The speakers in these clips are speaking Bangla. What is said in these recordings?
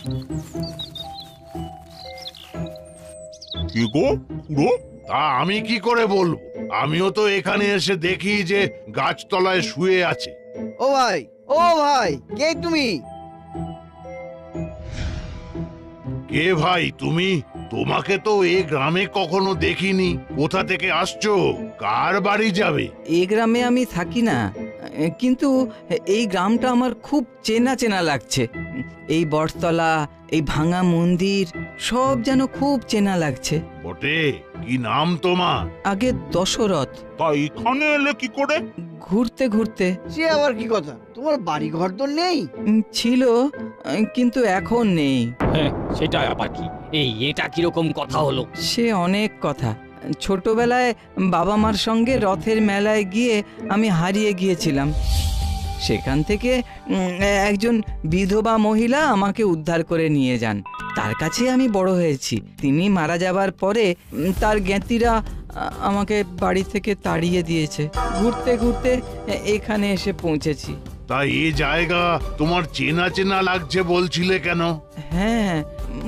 কি গো খুড়ো? তা আমি কি করে বলবো? আমিও তো এখানে এসে দেখি যে গাছতলায় শুয়ে আছে। ও ভাই, ও ভাই, কে তুমি? কে ভাই তুমি? তোমাকে তো এই গ্রামে কখনো দেখিনি। কোথা থেকে আসছো? কার বাড়ি যাবে? এই গ্রামে আমি থাকি না, কিন্তু এই গ্রামটা আমার খুব চেনা চেনা লাগছে। এই বটতলা, এই ভাঙা মন্দির সব যেন খুব চেনা লাগছে। বটে, কি নাম তোমার? আগে দশরথ। তা এখানে এলে কি করে? ঘুরতে ঘুরতে। সে আবার কি কথা? তোমার বাড়ি ঘর তো নেই? ছিল, কিন্তু এখন নেই। হ্যাঁ, সেটা আবার কি? এটা কিরকম কথা হলো? সে অনেক কথা। ছোটবেলায় বাবা মার সঙ্গে রথের মেলায় গিয়ে আমি হারিয়ে গিয়েছিলাম। সেখান থেকে একজন বিধবা মহিলা আমাকে উদ্ধার করে নিয়ে যান। তার কাছে আমি বড় হয়েছি। তিনি মারা যাবার পরে তার জ্ঞাতিরা আমাকে বাড়ি থেকে তাড়িয়ে দিয়েছে। ঘুরতে ঘুরতে এখানে এসে পৌঁছেছি। তা এই জায়গা তোমার চেনা চেনা লাগছে বলছিলে কেন? হ্যাঁ,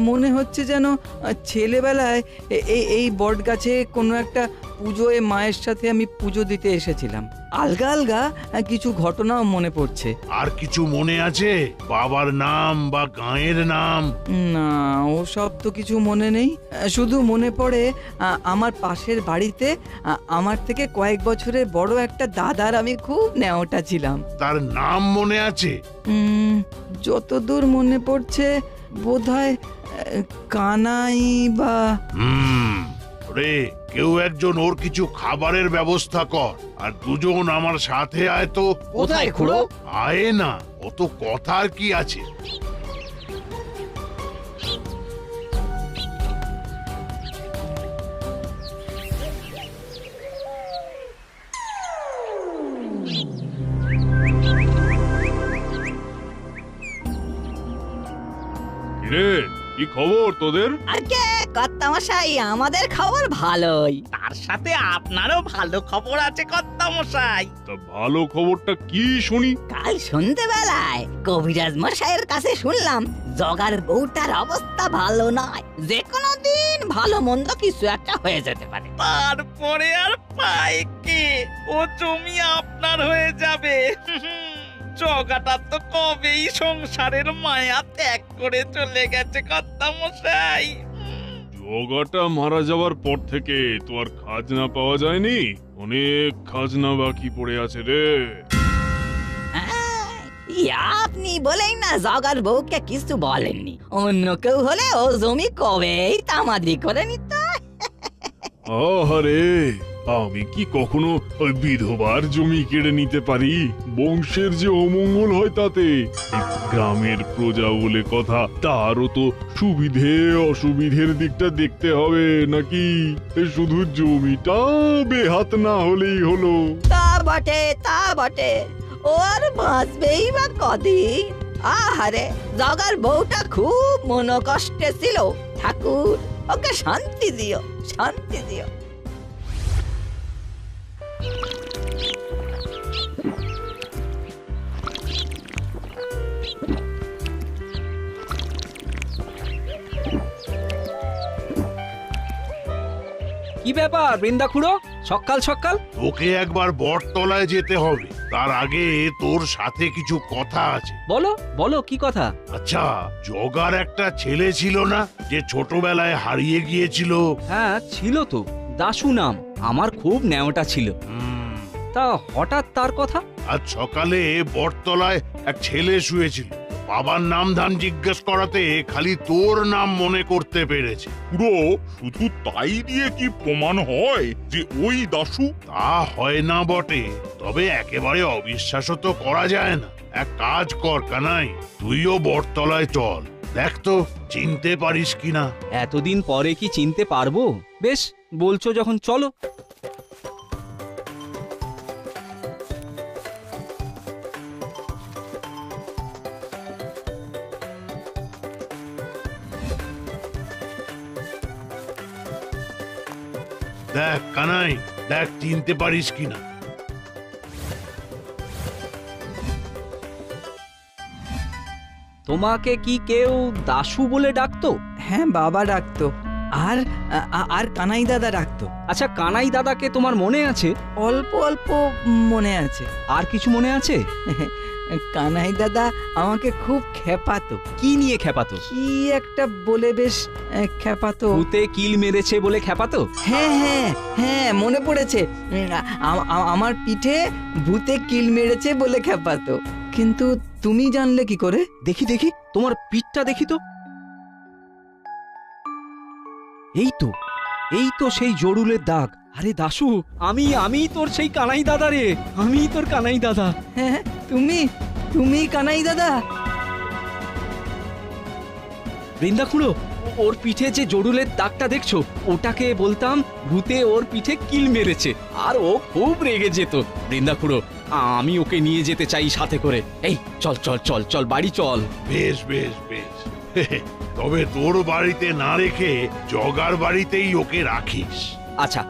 মনে হচ্ছে যেন ছেলেবেলায় এই বট গাছে কোনো একটা পুজোয় মায়ের সাথে আমি পুজো দিতে এসেছিলাম। আলগা আলগা কিছু ঘটনাও মনে পড়ছে। আর কিছু মনে আছে? বাবার নাম বা গাঁয়ের নাম? না, ওসব তো কিছু মনে নেই। শুধু মনে পড়ে আমার পাশের বাড়িতে আমার থেকে কয়েক বছরের বড় একটা দাদার আমি খুব নেওটা ছিলাম। তার নাম মনে আছে? যতদূর মনে পড়ছে বোধহয় কানাই বা। রে, কেউ একজন ওর কিছু খাবারের ব্যবস্থা কর, আর দুজন আমার সাথে আয় তো। কোথায় খুড়ো? আয় না, অত কথার কি আছে? রে, কি খবর তোদের? আগে কর্তামশাই, আমাদের খবর ভালোই। তার সাথে আপনারও ভালো খবর আছে কর্তামশাই। তা ভালো খবরটা কি শুনি? কাল সন্ধ্যেবেলায় কবিরাজ মশাইয়ের কাছে শুনলাম জগার বউটার অবস্থা ভালো নয়। যে কোনো দিন ভালো মন্দ কিছু একটা হয়ে যেতে পারে। তারপরে আর পায় কে? ও জমি আপনার হয়ে যাবে। জগাটা তো কবেই সংসারের মায়া ত্যাগ করে চলে গেছে কর্তামশাই। জগাটা মারা যাওয়ার পর থেকে তো আর খাজনা পাওয়া যায়নি। অনেক খাজনা বাকি পড়ে আছে রে। আপনি বলেই না জগার বউকে কিছু বলেননি। অন্য কেউ হলে ও জমি কবেই তামাদি করে নিত। আহারে, আমি কি কখনো ওই বিধবার জমি কেড়ে নিতে পারি? বংশের যে অমঙ্গল হয় তাতে। গ্রামের প্রজা বলে কথা, তারও তো সুবিধে অসুবিধের দিকটা দেখতে হবে নাকি? শুধু জমিটা বেহাত না হলেই হলো। তা বটে, তা বটে। ওর বাঁচবেই বা কদিন। আহারে, জগার বউটা খুব মনোকষ্টে ছিল। ঠাকুর ওকে শান্তি দিও, শান্তি দিও। কি ব্যাপার বৃন্দা খুড়ো, সকাল সকাল? তোকে একবার বটতলায় যেতে হবে। তার আগে তোর সাথে কিছু কথা আছে। বলো বলো, কি কথা? আচ্ছা, জগার একটা ছেলে ছিল না, যে ছোটবেলায় হারিয়ে গিয়েছিল? হ্যাঁ ছিল তো, দাশু নাম। আমার খুব নেওটা ছিল। তা হঠাৎ তার কথা? আজ সকালে বটতলায় এক ছেলে শুয়েছিল। বাবার নাম ধান জিজ্ঞেস করাতে খালি তোর নাম মনে করতে পেরেছে। পুরো শুধু তাই দিয়ে কি প্রমাণ হয় যে ওই দাশু? তা হয় না বটে, তবে একেবারে অবিশ্বাসও তো করা যায় না। এক কাজ কর কানাই, তুইও বটতলায় চল, দেখ তো চিনতে পারিস কিনা। এতদিন পরে কি চিনতে পারবো? বেশ, বলছো যখন চলো। দেখ কানাই, দেখ চিনতে পারিস কিনা। তোমাকে কি কেউ দাশু বলে ডাকতো? হ্যাঁ, বাবা ডাকতো, আর আর কানাই দাদা ডাকতো। আচ্ছা, কানাই দাদাকে তোমার মনে আছে? অল্প অল্প মনে আছে। আর কিছু মনে আছে? কানাই দাদা আমাকে খুব খেপাতো। কি নিয়ে খেপাতো? কি একটা বলে বেশ খেপাতো। ভূতে কিল মেরেছে বলে খেপাতো? হ্যাঁ হ্যাঁ হ্যাঁ, মনে পড়েছে। আমার পিঠে ভূতে কিল মেরেছে বলে খেপাতো। কিন্তু তুমি জানলে কি করে? দেখি দেখি, তোমার পিঠটা দেখি তো। এই তো সেই জড়ুলের দাগ। আরে দাশু, আমি তোর সেই কানাই দাদা রে, আমি তোর কানাই দাদা। হ্যাঁ, তুমি কানাই দাদা? বৃন্দা খুড়ো, ওর পিঠে যে জড়ুলের দাগটা দেখছো, ওটাকে বলতাম ভূতে ওর পিঠে কিল মেরেছে, আর ও খুব রেগে যেত। বৃন্দা খুড়ো, আমি ওকে নিয়ে যেতে চাই সাথে করে। এই চল চল চল চল, বাড়ি চল। বেশ বেশ বেশ তবে তোর বাড়িতে না রেখে জগার বাড়িতেই ওকে রাখিস। আচ্ছা।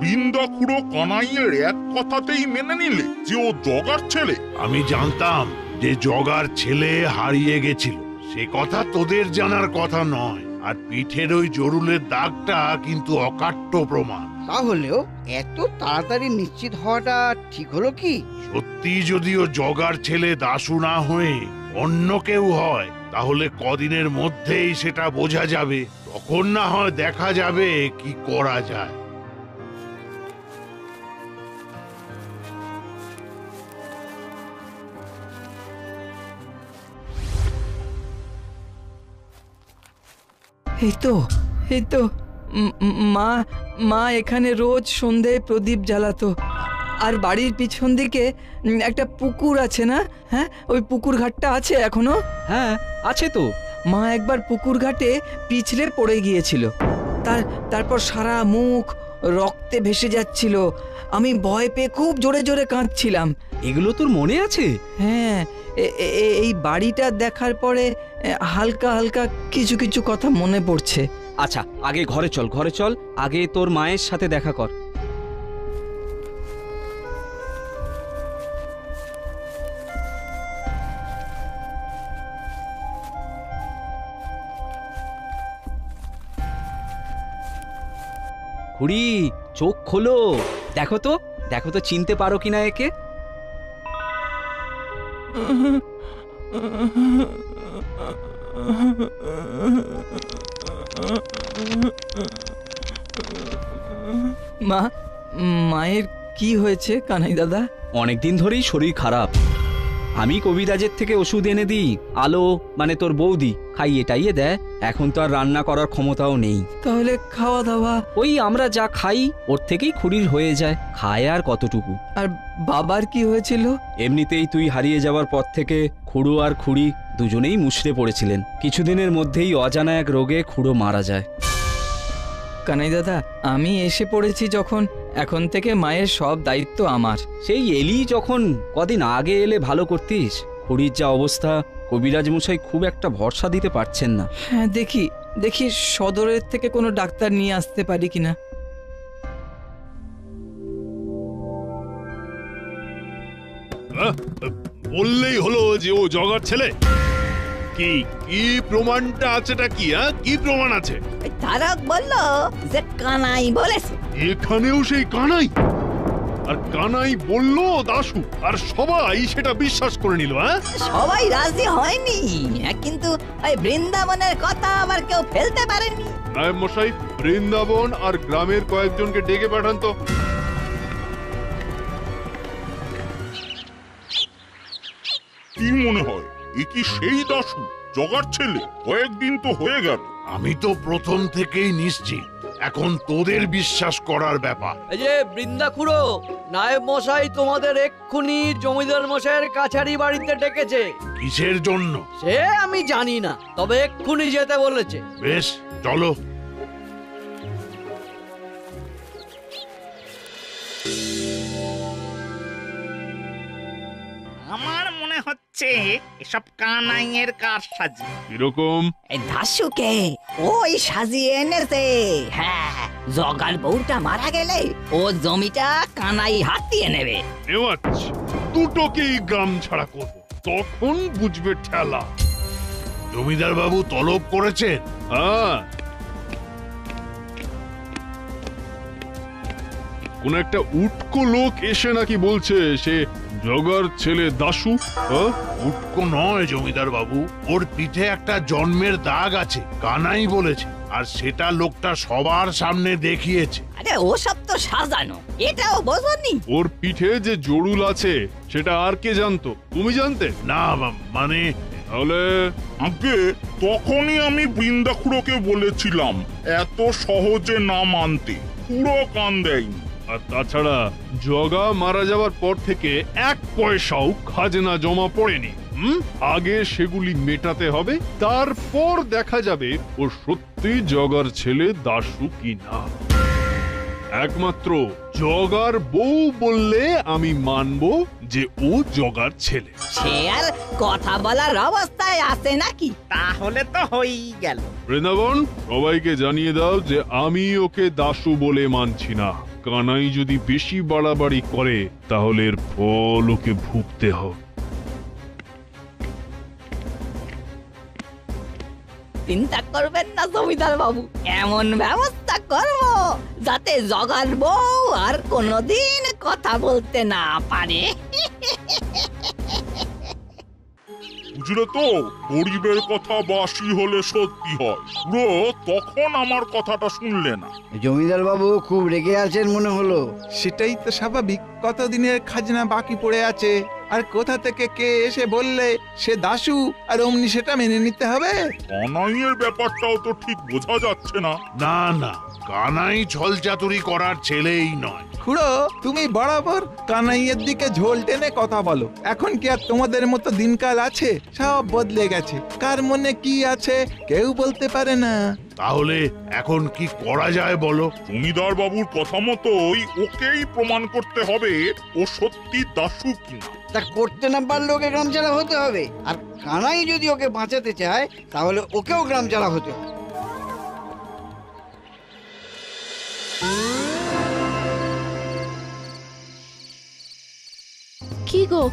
বৃন্দা খুড়ো কানাইয়ের এক কথাতেই মেনে নিলে যে ও জগার ছেলে? আমি জানতাম যে জগার ছেলে হারিয়ে গেছিল, সে কথা তোদের জানার কথা নয়। আর পিঠের ওই জরুলের দাগটা কিন্তু অকাট্য প্রমাণ। তাহলেও এত তাড়াতাড়ি নিশ্চিত হওয়াটা ঠিক হলো কি? সত্যি যদিও জগার ছেলে দাশু না হয়ে অন্য কেউ হয়, তাহলে কদিনের মধ্যেই সেটা বোঝা যাবে। তখন না হয় দেখা যাবে কি করা যায়। এই তো মা এখানে রোজ সন্ধে প্রদীপ জ্বালাতো। আর বাড়ির পিছন দিকে একটা পুকুর আছে না? হ্যাঁ, ওই পুকুর ঘাটটা আছে এখনো? হ্যাঁ, আছে তো। মা একবার পুকুর ঘাটে পিছলে পড়ে গিয়েছিল। তারপর সারা মুখ রক্তে ভেসে যাচ্ছিল। আমি ভয় পেয়ে খুব জোরে জোরে কাঁদছিলাম। এগুলো তোর মনে আছে? হ্যাঁ, এই বাড়িটা দেখার পরে হালকা হালকা কিছু কিছু কথা মনে পড়ছে। আচ্ছা, আগে ঘরে চল, ঘরে চল। আগে তোর মায়ের সাথে দেখা কর। খুড়ি, চোখ খোলো। দেখো তো চিনতে পারো কিনা একে। মায়ের কি হয়েছে কানাই দাদা? অনেকদিন ধরেই শরীর খারাপ। আমি কবিরাজের থেকে ওষুধ এনে দিই, আলো মানে তোর বৌদি খাইয়ে টাইয়ে দেয়। এখন তো আর রান্না করার ক্ষমতাও নেই। তাহলে খাওয়া দাওয়া? ওই আমরা যা খাই ওর থেকেই খুড়ির হয়ে যায়। খায় আর কতটুকু। আর বাবার কি হয়েছিল? এমনিতেই তুই হারিয়ে যাওয়ার পর থেকে খুড়ো আর খুড়ি দুজনেই মুষড়ে পড়েছিলেন। কিছুদিনের মধ্যেই অজানা এক রোগে খুড়ো মারা যায়। কানাই দাদা, আমি এসে পড়েছি যখন, এখন থেকে মায়ের সব দায়িত্ব আমার। সেই এলি যখন, কদিন আগে এলে ভালো করতিস। খুড়ির যা অবস্থা, কবিরাজ মশাই খুব একটা ভরসা দিতে পারছেন না। হ্যাঁ, দেখি সদরের থেকে কোনো ডাক্তার নিয়ে আসতে পারি কিনা। বললেই হলো যে ও জগার ছেলে? কি কি প্রমাণটা আছেটা কি? কি প্রমাণ আছে? তারক বলল যে কানাই বলেছে। এখানেও সেই কানাই? আর কানাই বললো দাশু, আর সবাই সেটা বিশ্বাস করে নিল? সবাই রাজি হয়নি, কিন্তু ওই বৃন্দাবনের কথা আবার কেউ ফেলতে পারেনি। নায়েব মশাই, বৃন্দাবন আর গ্রামের কয়েকজনকে ডেকে পাঠান তো। কি মনে হয় এ কি সেই দাশু, জগার ছেলে? কয়েকদিন তো হয়ে গেল। আমি তো প্রথম থেকেই নিশ্চিত। এখন তোদের বিশ্বাস করার ব্যাপার। এই যে বৃন্দা খুড়ো, নায়েব মশাই তোমাদের এক্ষুনি জমিদার মশাইয়ের কাছারি বাড়িতে ডেকেছে। কিসের জন্য সে আমি জানি না, তবে এক্ষুনি যেতে বলেছে। বেশ, চলো। আমার মনে হচ্ছে এসব কানাইয়ের কারসাজি। এরকম এই দাশুকে ওই সাজিয়ে এনেছে। হ্যাঁ, জগার বউটা মারা গেলে ও জমিটা কানাই হাতিয়ে নেবে। এমাচ্ছ দুটোকেই গ্রাম ছাড়া করব, তখন বুঝবে ঠেলা। জমিদার বাবু তলব করেছেন? হ্যাঁ, কোন একটা উটকো লোক এসে নাকি বলছে সে জগার ছেলে দাশু। উটকো নয় জমিদার বাবু, ওর পিঠে একটা জন্মের দাগ আছে, কানাই বলেছে, আর সেটা লোকটা সবার সামনে দেখিয়েছে। আরে ওসব তো সাজানো, এটাও বোঝনি? ওর পিঠে যে জড়ুল আছে সেটা আর কে জানতো? তুমি জানতে? না মানে তাহলে আগে তখনই আমি বৃন্দা খুড়োকে বলেছিলাম এত সহজে না মানতে, খুড়ো কান দেয়নি। আর তাছাড়া জগা মারা যাওয়ার পর থেকে 1 পয়সাও খাজনা জমা পড়েনি। আগে সেগুলি মেটাতে হবে, তারপর দেখা যাবে ও সত্যি জগার ছেলে দাশু কিনা। একমাত্র জগার বউ বললে আমি মানবো যে ও জগার ছেলে। সে আর কথা বলার অবস্থায় আছে নাকি? তাহলে তো হয়েই গেল। বৃন্দাবন, সবাইকে জানিয়ে দাও যে আমি ওকে দাশু বলে মানছি না। কানাই যদি বেশি বাড়াবাড়ি করে তাহলে এর ফল ওকে ভুগতে হবে। চিন্তা করবেন না জমিদার বাবু, এমন ব্যবস্থা করব যাতে জগার বউ আর কোনোদিন কথা বলতে না পারে। বুঝলে তো, গরিবের কথা বাসি হলে সত্যি হয়। খুড়ো তখন আমার কথাটা শুনলে না। জমিদার বাবু খুব রেগে আছেন মনে হলো। সেটাই তো স্বাভাবিক, কতদিনের খাজনা বাকি পড়ে আছে, আর কোথা থেকে কে এসে বললে সে দাশু, আর অমনি সেটা মেনে নিতে হবে। কানাইয়ের ব্যাপারটাও তো ঠিক বোঝা যাচ্ছে না। না না, কানাই ছল চাতুরি করার ছেলেই নয়। খুড়ো, তুমি বরাবর কানাইয়ের দিকে ঝোল টেনে কথা বলো। এখন কি আর তোমাদের মতো দিনকাল আছে? সব বদলে গেছে, কার মনে কি আছে কেউ বলতে পারে না। তাহলে এখন কি করা যায় বলো? জমিদার বাবুর কথা মতোই ওকেই প্রমাণ করতে হবে ও সত্যি দাশু কিনা। তা করতে না পারলে ওকে গ্রাম ছাড়া হতে হবে, আর কানাই যদি ওকে বাঁচাতে চায় তাহলে ওকেও গ্রাম ছাড়া হতে হবে। কি গো,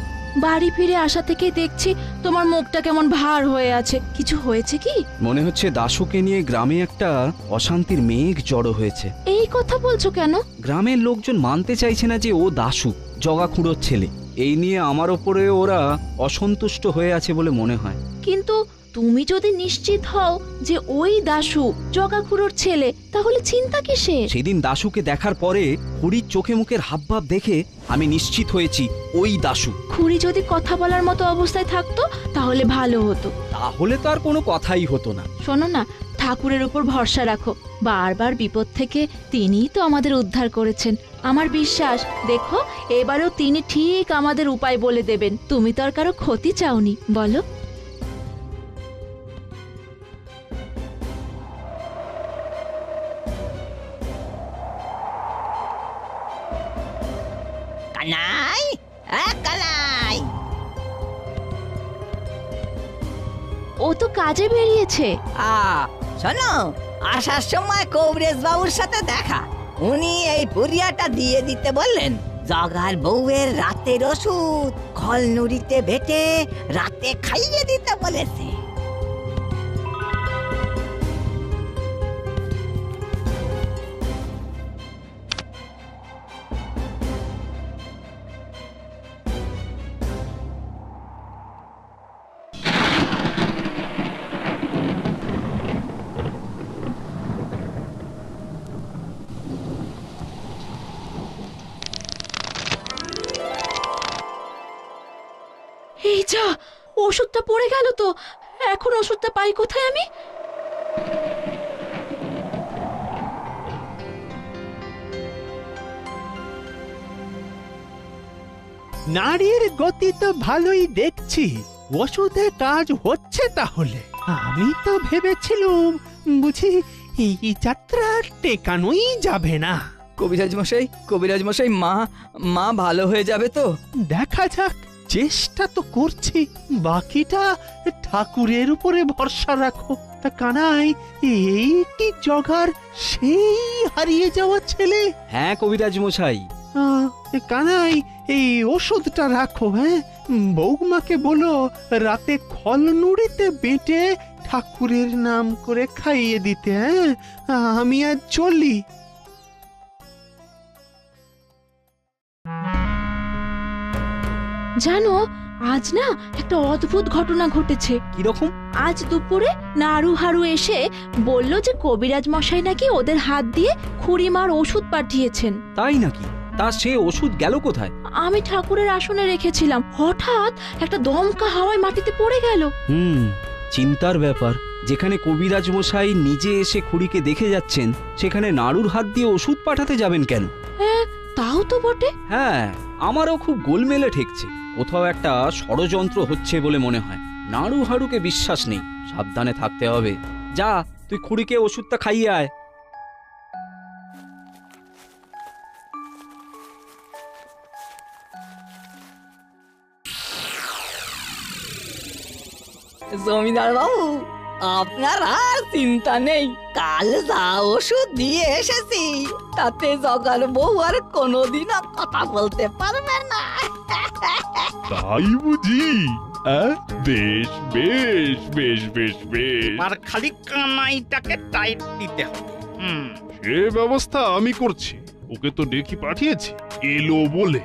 বাড়ি ফিরে আসা থেকে দেখছি তোমার মুখটা কেমন ভার হয়ে আছে, কিছু হয়েছে কি? মনে হচ্ছে দাশুকে নিয়ে গ্রামে একটা অশান্তির মেঘ জড়ো হয়েছে। এই কথা বলছো কেন? গ্রামের লোকজন মানতে চাইছে না যে ও দাশু, জগা খুড়োর ছেলে। এই নিয়ে আমার ওপরে ওরা অসন্তুষ্ট হয়ে আছে বলে মনে হয়। কিন্তু তুমি যদি নিশ্চিত হও যে ওই দাশু জগাখুড়োর ছেলে, তাহলে চিন্তা কিসের? সেদিন দাশুকে দেখার পরে খুড়ির চোখে মুখের হাবভাব দেখে আমি নিশ্চিত হয়েছি ওই দাশু। খুড়ি যদি কথা বলার মতো অবস্থায় থাকতো তাহলে ভালো হতো। তাহলে তো আর কোনো কথাই হতো না। শোনো না, ঠাকুরের উপর ভরসা রাখো, বারবার বিপদ থেকে তিনিই তো আমাদের উদ্ধার করেছেন। আমার বিশ্বাস, দেখো এবারেও তিনি ঠিক আমাদের উপায় বলে দেবেন। তুমি তো আর কারো ক্ষতি চাওনি, বলো? কানাই, কানাই, ও তো কাজে বেরিয়েছে। শোনো, আসার সময় কবরেজ বাবুর সাথে দেখা। উনি এই পুরিয়াটা দিয়ে দিতে বললেন। জগার বউয়ের রাতের ওষুধ খল নুড়িতে বেটে রাতে খাইয়ে দিতে বলেছে। এই যা, ওষুধটা পড়ে গেল তো। এখন ওষুধটা পাই কোথায় আমি? নারীর গতি তো ভালোই দেখছি, ওষুধে কাজ হচ্ছে তাহলে। আমি তো ভেবেছিলুম বুঝি এই যাত্রা টেকানোই যাবে না। কবিরাজ মশাই, কবিরাজ মশাই, মা ভালো হয়ে যাবে তো? দেখা যাক, চেষ্টা তো করছি, বাকিটা ঠাকুরের উপরে ভরসা রাখো। তা কানাই, এই কি জগার সেই হারিয়ে যাওয়া ছেলে? হ্যাঁ কবিরাজ মশাই। কানাই, এই ওষুধটা রাখো। হ্যাঁ, বৌমাকে বলো রাতে খল নুড়িতে বেটে ঠাকুরের নাম করে খাইয়ে দিতে। হ্যাঁ, আমি আজ চলি। জানো, আজ না একটা অদ্ভুত ঘটনা ঘটেছে। কিরকম? আজ দুপুরে নাড়ু হাড়ু এসে বলল যে কবিরাজ মশাই নাকি ওদের হাত দিয়ে খুড়িমার ওষুধ পাঠিয়েছেন। তাই নাকি? তা সে ওষুধ গেল কোথায়? আমি ঠাকুরের আসনে রেখেছিলাম, হঠাৎ একটা দমকা হাওয়ায় মাটিতে পড়ে গেল। চিন্তার ব্যাপার। যেখানে কবিরাজ মশাই নিজে এসে খুড়িকে দেখে যাচ্ছেন, সেখানে নাড়ুর হাত দিয়ে ওষুধ পাঠাতে যাবেন কেন? হ্যাঁ, তাও তো বটে। হ্যাঁ, আমারও খুব গোলমেলে ঠেকছে। কোথাও একটা ষড়যন্ত্র হচ্ছে বলে মনে হয়। নাড়ু হাড়ুকে বিশ্বাস নেই, সাবধানে থাকতে হবে। যা, তুই খুড়িকে ওষুধটা খাইয়ে আয়। জমিদার বাবু, আপনার আর চিন্তা নেই। কাল যা ওষুধ দিয়ে এসেছি, তাতে জগার বউ আর কোনোদিনও কথা বলতে পারবে না। তাই বুঝি? বেশ বেশ বেশ বেশ বেশ, আর খালি কানাইটাকে টাইট দিতে হবে। সে ব্যবস্থা আমি করছি। ওকে তো ডেকে পাঠিয়েছি, এলো বলে।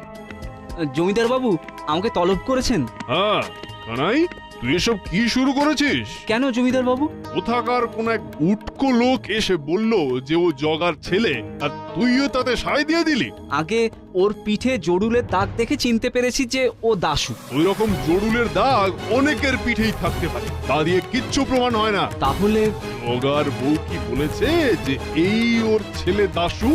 জমিদার বাবু আমাকে তলব করেছেন? হ্যাঁ কানাই, তুই এসব কি শুরু করেছিস? কেন জমিদার বাবু? কোথাকার কোন এক উটকো লোক এসে বলল যে ও জগার ছেলে, আর তুইও তাতে সায় দিয়ে দিলি। আগে ওর পিঠে জড়ুলের দাগ দেখে চিনতে পেরেছি যে ও দাশু। ওই রকম জড়ুলের দাগ অনেকের পিঠেই থাকতে পারে, তা দিয়ে কিচ্ছু প্রমাণ হয় না। তাহলে জগার বউ কি বলেছে যে এই ওর ছেলে দাশু?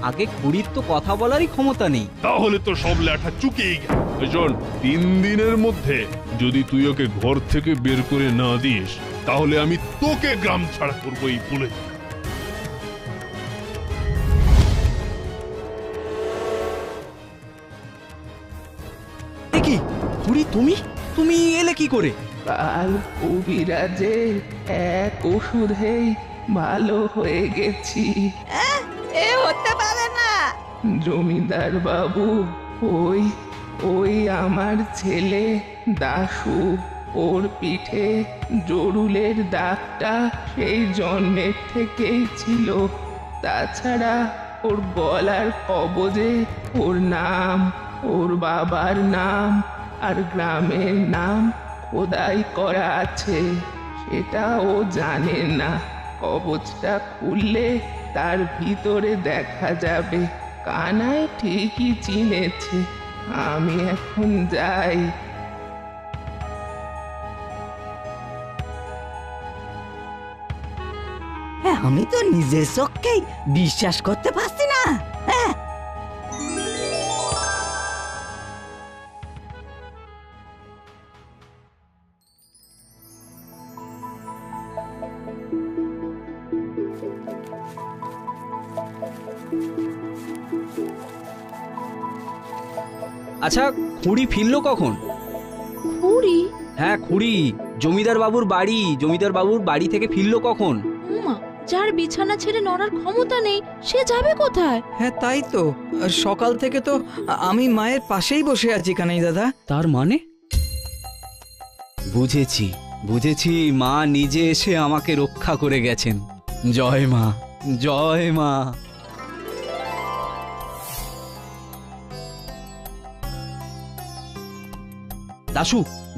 আগে খুড়ির তো কথা বলারই ক্ষমতা নেই। তাহলে তো সব লেঠা চুকিয়ে গেল। শোন, 3 দিনের মধ্যে যদি তুই ওকে ঘর থেকে বের করে না দিস, তাহলে আমি তোকে গ্রাম ছাড়া করবো এই বলে। কি খুড়ি, তুমি এলে কি করে? কাল কবিরাজের এক ওষুধেই ভালো হয়ে গেছি। এ হতে পারে না। জমিদার বাবু, ওই আমার ছেলে দাশু, ওর পিঠে জড়ুলের দাগটা সেই জন্মের থেকেই ছিল। তাছাড়া ওর গলার কবজে ওর নাম, ওর বাবার নাম আর গ্রামের নাম খোদাই করা আছে। সেটা ও জানে না। কবজটা খুললে তার ভিতরে দেখা যাবে। কানাই ঠিকই চিনেছে। আমি এখন যাই। আমি তো নিজের চোখকেই বিশ্বাস করতে পারছি না। আচ্ছা, খুড়ি ফিরলো কখন? খুড়ি? হ্যাঁ খুড়ি, জমিদার বাবুর বাড়ি থেকে ফিরলো কখন? যার বিছানা ছেড়ে নড়ার ক্ষমতা নেই, সে যাবে কোথায়? হ্যাঁ তাই তো, সকাল থেকে তো আমি মায়ের পাশেই বসে আছি কানাই দাদা। তার মানে? বুঝেছি, মা নিজে এসে আমাকে রক্ষা করে গেছেন। জয় মা, জয় মা।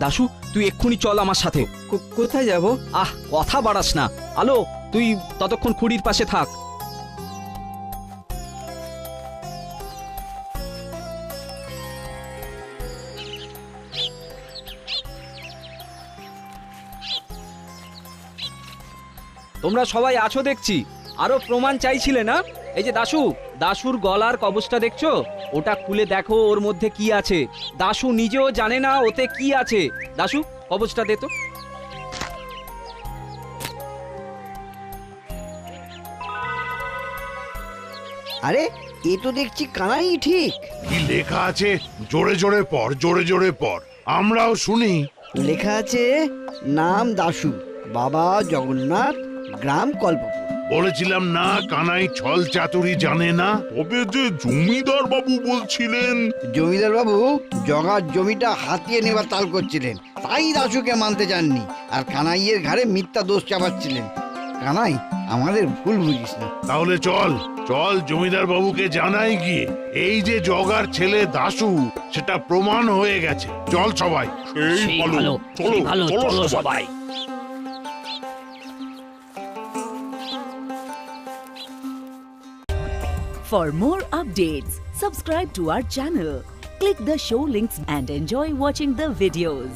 দাশু, তুই এক্ষুনি চল আমার সাথে। কোথায় যাব? কথা বাড়াস না। আলো, তুই ততক্ষণ খুড়ির পাশে থাক। তোমরা সবাই আছো দেখছি। আরো প্রমাণ চাইছিলে না? এই যে দাশুর গলার কবজটা দেখছো? ওটা খুলে দেখো ওর মধ্যে কি আছে। দাশু নিজেও জানে না ওতে কি আছে। দাশু, কবজটা দে তো। আরে এ তো দেখছি কানাই ঠিক। কি লেখা আছে জোরে জোরে পড়, জোরে জোরে পড়, আমরাও শুনি। লেখা আছে নাম দাশু, বাবা জগন্নাথ, গ্রাম কল্পপুর। বলেছিলাম না কানাই ছল চাতুরি জানে না। তবে যে জমিদার বাবু বলছিলেন, জমিদার বাবু জগার জমিটা হাতিয়ে নেবার তাল করছিলেন, তাই দাশুকে মানতে চাননি আর কানাইয়ের ঘাড়ে মিথ্যা দোষ চাপাচ্ছিলেন। কানাই, আমাদের ভুল বুঝিস না। তাহলে চল চল জমিদার বাবুকে জানাই গিয়ে এই যে জগার ছেলে দাশু সেটা প্রমাণ হয়ে গেছে। চল সবাই। সেই ভালো, চলো চলো সবাই। For more updates, subscribe to our channel, click the show links and enjoy watching the videos.